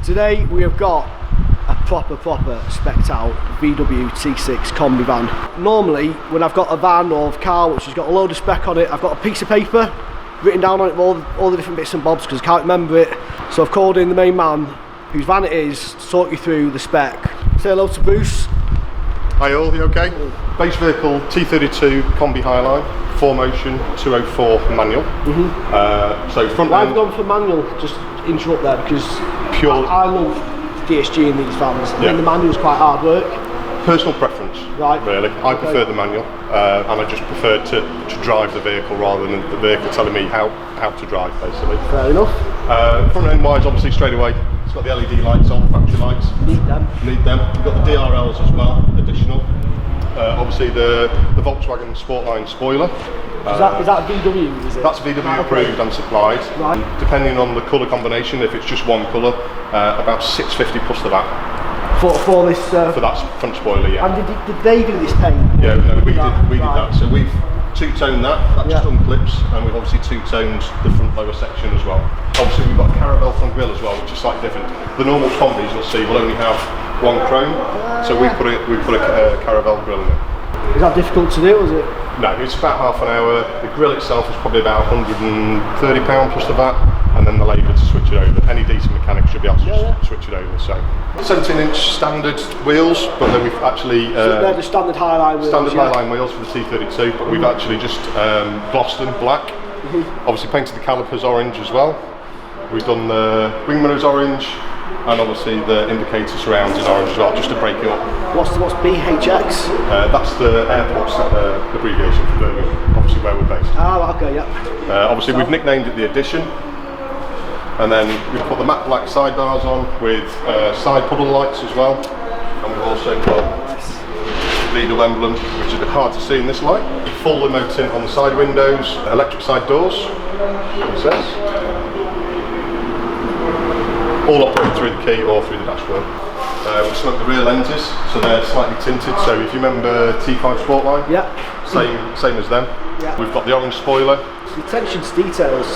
Today we have got a proper spec'd out VW T6 combi van. Normally when I've got a van or a car which has got a load of spec on it, I've got a piece of paper written down on it with all the different bits and bobs because I can't remember it. So I've called in the main man whose van it is to talk you through the spec. Say hello to Bruce. Hi all, you okay? Base vehicle T32 Combi Highline, 4Motion 204 manual. So front Why end. have you gone for manual? Just interrupt there because Pure. I love DSG in these vans. I Yeah. mean the manual's quite hard work. Personal preference, Right. really. I prefer the manual, and I just prefer to drive the vehicle rather than the vehicle telling me how to drive, basically. Fair enough. Front end wise, obviously straight away, it's got the LED lights on, factory lights. Need them. Need them. You've got the DRLs as well, additional. Obviously the Volkswagen Sportline spoiler. Is that VW, is it? That's VW approved and supplied. Right. Depending on the colour combination, if it's just one colour, about 650 plus the VAT. For this. For that front spoiler, yeah. And did they do this paint? Yeah, no, we did that. So we've two-toned that just unclips, and we've obviously two-toned the front lower section as well. Obviously we've got a Caravelle front grille as well, which is slightly different. The normal combis you'll see will only have one chrome, so we put a Caravelle grille in it. Is that difficult to do, is it? No, it's about half an hour. The grille itself is probably about £130 plus the VAT, and then the labour to switch it over. Any decent mechanic should be able to just switch it over. So 17-inch standard wheels, but then we've actually so they're the standard Highline wheels. Standard Highline wheels for the T32, but we've actually just glossed them black. Obviously painted the calipers orange as well. We've done the wing mirrors orange, and obviously the indicator surrounds in orange as well, just to break it up. What's BHX? That's the airport's abbreviation for Birmingham, obviously where we're based. Ah, okay, yeah. Obviously we've nicknamed it the Edition, and then we've put the matte black sidebars on with side puddle lights as well, and we've also got Lidl emblem, which is a bit hard to see in this light. Full limo tint on the side windows, electric side doors, it says. All operated through the key or through the dashboard. We've smoked the rear lenses, so they're slightly tinted. So if you remember T5 Sportline, same as them. Yeah. We've got the orange spoiler. The attention to details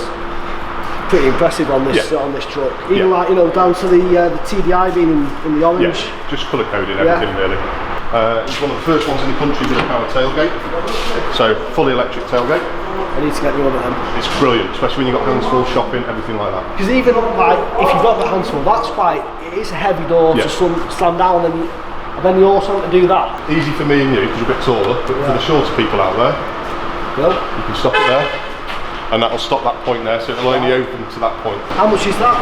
pretty impressive on this truck. Even like down to the TDI being in the orange. Yeah, just colour coded everything really. It's one of the first ones in the country with a power tailgate, so fully electric tailgate. I need to get one of them. It's brilliant, especially when you've got hands full shopping, everything like that. Because even like if you've got the hands full, it is a heavy door to slam down, and then you also want to do that. Easy for me and you because you're a bit taller, but for the shorter people out there, you can stop it there, and that'll stop that point there, so it'll only open to that point. How much is that?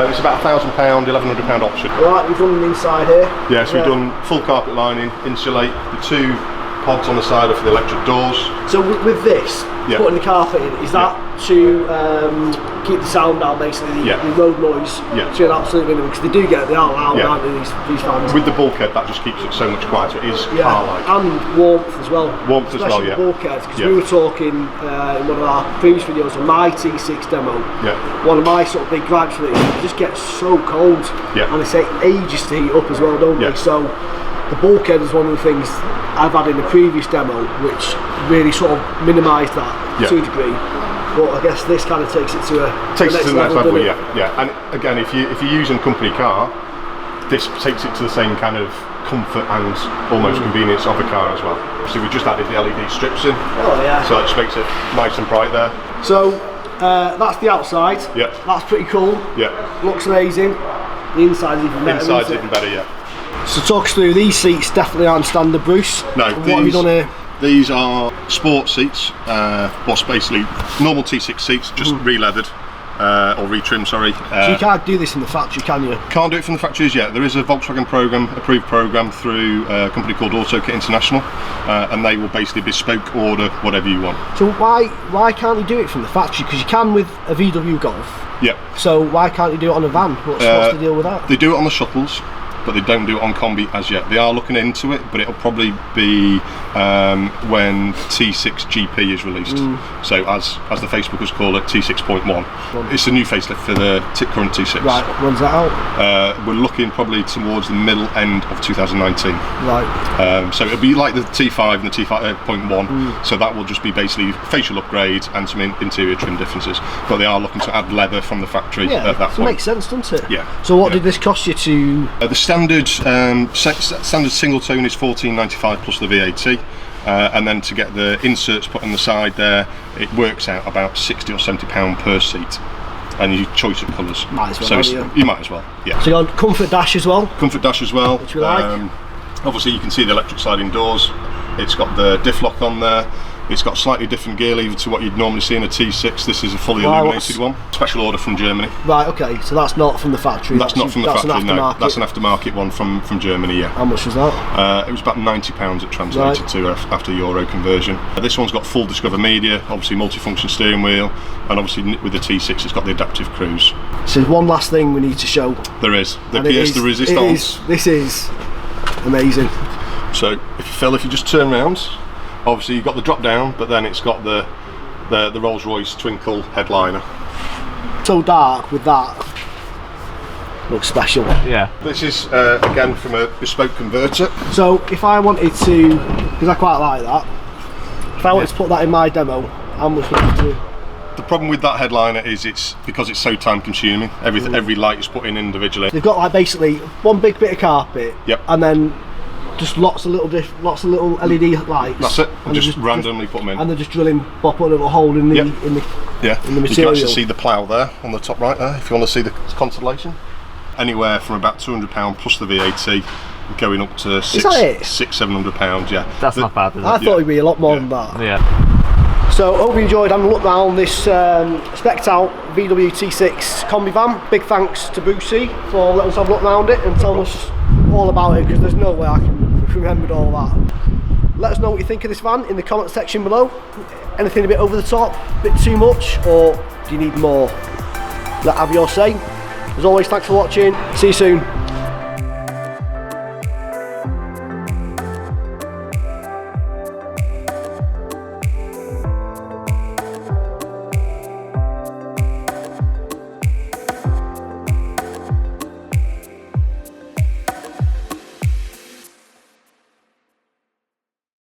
It's about £1,000, £1,100 option. Right, we've done the inside here. Yeah, so we've done full carpet lining, insulate, the two pods on the side are for the electric doors. So with this, putting the carpet in, is that to keep the sound down, basically, the road noise to an absolute minimum? Because they are loud, aren't they, these fans? With the bulkhead, that just keeps it so much quieter. It is car-like. And warmth as well. Warmth as well, the bulkhead, because we were talking in one of our previous videos on my T6 demo. One of my sort of big gripes with it is it just gets so cold. And they say ages to heat up as well, don't they? So the bulkhead is one of the things I've had in the previous demo, which really sort of minimised that to a degree. But I guess this kind of takes it to the next level. And again, if you're using a company car, this takes it to the same kind of comfort and almost convenience of a car as well. So we just added the LED strips in. Oh yeah. So that just makes it nice and bright there. So that's the outside. That's pretty cool. Looks amazing. The inside is even better. Inside's even better, So talk us through, these seats definitely aren't standard, Bruce. No, what have you done here? These are sport seats, what's basically normal T6 seats, just re-leathered, or retrimmed, sorry. So you can't do this in the factory, can you? Can't do it from the factories yet. There is a Volkswagen approved program through a company called AutoKit International, and they will basically bespoke order whatever you want. So why can't you do it from the factory? Because you can with a VW Golf. Yeah. So why can't you do it on a van? What's the deal with that? They do it on the shuttles. but they don't do it on combi as yet. They are looking into it, but it'll probably be when T6 GP is released. So as the Facebookers call it, T6.1. It's a new facelift for the current T6. Right, when's that out? We're looking probably towards the middle end of 2019. Right. So it'll be like the T5 and the T5.1. So that will just be basically facial upgrades and some interior trim differences. But they are looking to add leather from the factory at that point. It makes sense, doesn't it? Yeah. So what did this cost you to? The standard single tone is $14.95 plus the VAT. And then to get the inserts put on the side there, it works out about £60 or £70 per seat. And your choice of colours. Might as well, so you might as well, yeah. So you got comfort dash as well? Comfort dash as well. Which we like. Obviously you can see the electric sliding doors. It's got the diff lock on there. It's got slightly different gear lever to what you'd normally see in a T6. This is a fully illuminated one. Special order from Germany. Right, okay, so that's not from the factory. That's not from the factory, no. That's an aftermarket one from Germany, yeah. How much was that? It was about £90 it translated to after Euro conversion. This one's got full Discover media, obviously multifunction steering wheel, and obviously with the T6 it's got the adaptive cruise. So one last thing we need to show. There is. The pièce de résistance. This is amazing. So if you just turn around, obviously you've got the drop down, but then it's got the Rolls-Royce twinkle headliner. So dark with that. Looks special. Yeah. This is again from a bespoke converter. So if I wanted to, because I quite like that, if I wanted to put that in my demo, how much would it do? The problem with that headliner is it's because it's so time consuming. Every light is put in individually. They've got like basically one big bit of carpet. Yep. And then just lots of little LED lights. That's it. And just randomly put them in. And they're just drilling, pop a little hole in the in the material. You can actually see the plough there on the top right there. If you want to see the constellation, anywhere from about £200 plus the VAT, going up to £600-700. Yeah. That's not bad, is it? I thought it'd be a lot more than that. Yeah. So hope you enjoyed having a look round this spec'd out VW T6 combi van. Big thanks to Boosie for letting us have a look round it and telling us all about it, because there's no way I can remember all that. Let us know what you think of this van in the comment section below. Anything a bit over the top, a bit too much, or do you need more? Have your say. As always, thanks for watching. See you soon.